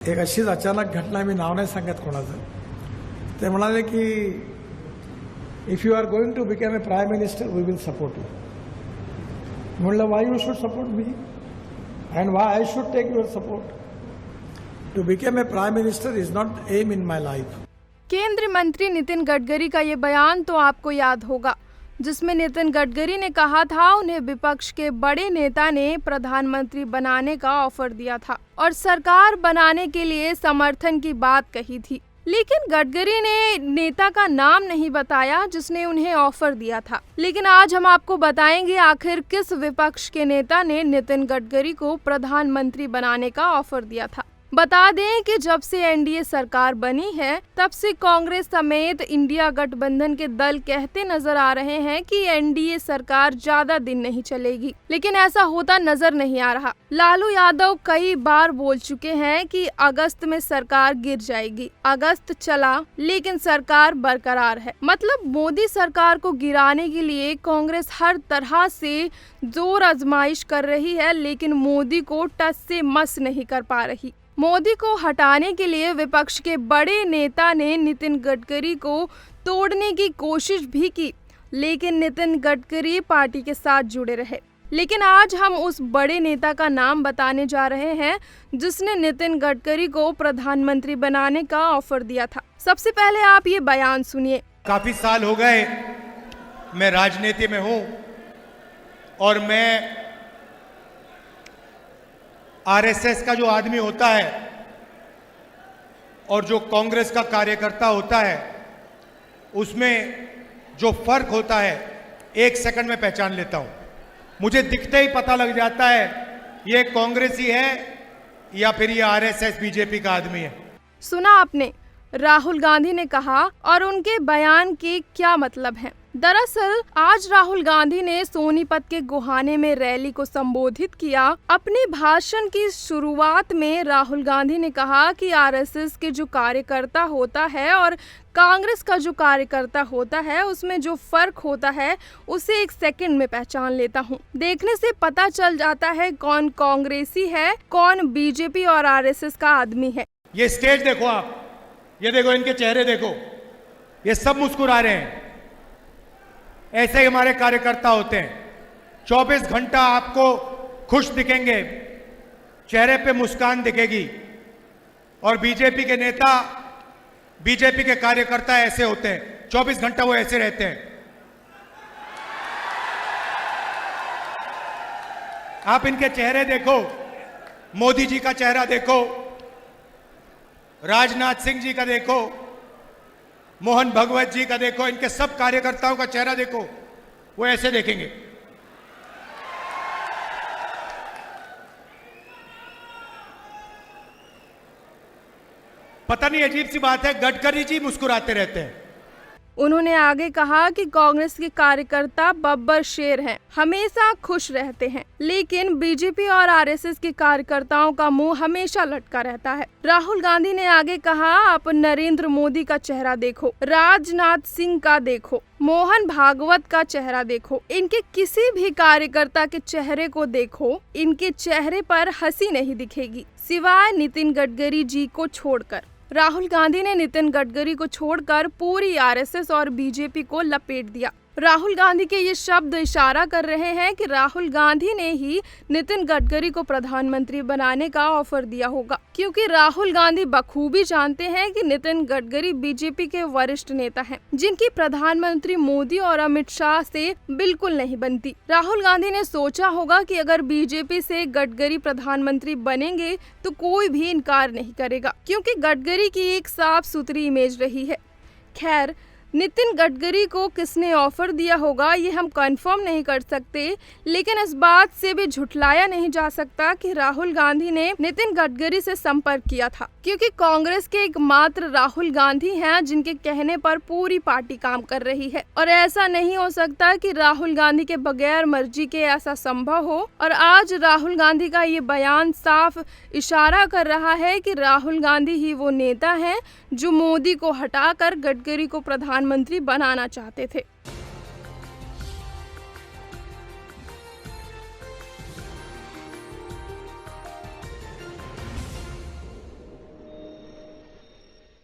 एक अशीच अचानक घटना, मी नाव नाही सांगत कोणाचं. ते म्हणाले की if you are going to become a prime minister we will support you. म्हणलं why you should support me and why I should take your support. To become a prime minister is not aim in my life. केंद्रीय मंत्री नितिन गडकरी का ये बयान तो आपको याद होगा, जिसमें नितिन गडकरी ने कहा था उन्हें विपक्ष के बड़े नेता ने प्रधानमंत्री बनाने का ऑफर दिया था और सरकार बनाने के लिए समर्थन की बात कही थी. लेकिन गडकरी ने नेता का नाम नहीं बताया जिसने उन्हें ऑफर दिया था. लेकिन आज हम आपको बताएंगे आखिर किस विपक्ष के नेता ने नितिन गडकरी को प्रधानमंत्री बनाने का ऑफर दिया था. बता दें कि जब से एनडीए सरकार बनी है तब से कांग्रेस समेत इंडिया गठबंधन के दल कहते नजर आ रहे हैं कि एनडीए सरकार ज्यादा दिन नहीं चलेगी, लेकिन ऐसा होता नजर नहीं आ रहा. लालू यादव कई बार बोल चुके हैं कि अगस्त में सरकार गिर जाएगी. अगस्त चला लेकिन सरकार बरकरार है. मतलब मोदी सरकार को गिराने के लिए कांग्रेस हर तरह से जोर आजमाइश कर रही है, लेकिन मोदी को टस से मस नहीं कर पा रही. मोदी को हटाने के लिए विपक्ष के बड़े नेता ने नितिन गडकरी को तोड़ने की कोशिश भी की, लेकिन नितिन गडकरी पार्टी के साथ जुड़े रहे. लेकिन आज हम उस बड़े नेता का नाम बताने जा रहे हैं जिसने नितिन गडकरी को प्रधानमंत्री बनाने का ऑफर दिया था. सबसे पहले आप ये बयान सुनिए. काफी साल हो गए मैं राजनीति में हूं और मैं आरएसएस का जो आदमी होता है और जो कांग्रेस का कार्यकर्ता होता है उसमें जो फर्क होता है 1 सेकंड में पहचान लेता हूं. मुझे दिखते ही पता लग जाता है ये कांग्रेसी है या फिर ये आरएसएस बीजेपी का आदमी है. सुना आपने, राहुल गांधी ने कहा और उनके बयान के क्या मतलब है. दरअसल आज राहुल गांधी ने सोनीपत के गोहाने में रैली को संबोधित किया. अपने भाषण की शुरुआत में राहुल गांधी ने कहा कि आरएसएस के जो कार्यकर्ता होता है और कांग्रेस का जो कार्यकर्ता होता है उसमें जो फर्क होता है उसे 1 सेकंड में पहचान लेता हूँ. देखने से पता चल जाता है कौन कांग्रेसी है, कौन बीजेपी और आरएसएस का आदमी है. ये स्टेज देखो आप, ये देखो इनके चेहरे देखो, ये सब मुस्कुरा रहे हैं. ऐसे ही हमारे कार्यकर्ता होते हैं. 24 घंटा आपको खुश दिखेंगे, चेहरे पे मुस्कान दिखेगी. और बीजेपी के नेता, बीजेपी के कार्यकर्ता ऐसे होते हैं, 24 घंटा वो ऐसे रहते हैं. आप इनके चेहरे देखो, मोदी जी का चेहरा देखो, राजनाथ सिंह जी का देखो, मोहन भगवत जी का देखो, इनके सब कार्यकर्ताओं का चेहरा देखो, वो ऐसे देखेंगे. पता नहीं अजीब सी बात है, गडकरी जी मुस्कुराते रहते हैं. उन्होंने आगे कहा कि कांग्रेस के कार्यकर्ता बब्बर शेर हैं, हमेशा खुश रहते हैं, लेकिन बीजेपी और आरएसएस के कार्यकर्ताओं का मुंह हमेशा लटका रहता है. राहुल गांधी ने आगे कहा आप नरेंद्र मोदी का चेहरा देखो, राजनाथ सिंह का देखो, मोहन भागवत का चेहरा देखो, इनके किसी भी कार्यकर्ता के चेहरे को देखो, इनके चेहरे पर हंसी नहीं दिखेगी सिवाय नितिन गडकरी जी को छोड़कर. राहुल गांधी ने नितिन गडकरी को छोड़कर पूरी आरएसएस और बीजेपी को लपेट दिया. राहुल गांधी के ये शब्द इशारा कर रहे हैं कि राहुल गांधी ने ही नितिन गडकरी को प्रधानमंत्री बनाने का ऑफर दिया होगा, क्योंकि राहुल गांधी बखूबी जानते हैं कि नितिन गडकरी बीजेपी के वरिष्ठ नेता हैं, जिनकी प्रधानमंत्री मोदी और अमित शाह से बिल्कुल नहीं बनती. राहुल गांधी ने सोचा होगा कि अगर बीजेपी से गडकरी प्रधानमंत्री बनेंगे तो कोई भी इनकार नहीं करेगा, क्योंकि गडकरी की एक साफ सुथरी इमेज रही है. खैर, नितिन गडकरी को किसने ऑफर दिया होगा ये हम कंफर्म नहीं कर सकते, लेकिन इस बात से भी झुठलाया नहीं जा सकता कि राहुल गांधी ने नितिन गडकरी से संपर्क किया था, क्योंकि कांग्रेस के एकमात्र राहुल गांधी हैं जिनके कहने पर पूरी पार्टी काम कर रही है. और ऐसा नहीं हो सकता कि राहुल गांधी के बगैर मर्जी के ऐसा संभव हो. और आज राहुल गांधी का ये बयान साफ इशारा कर रहा है कि राहुल गांधी ही वो नेता हैं जो मोदी को हटाकर गडकरी को प्रधानमंत्री बनाना चाहते थे.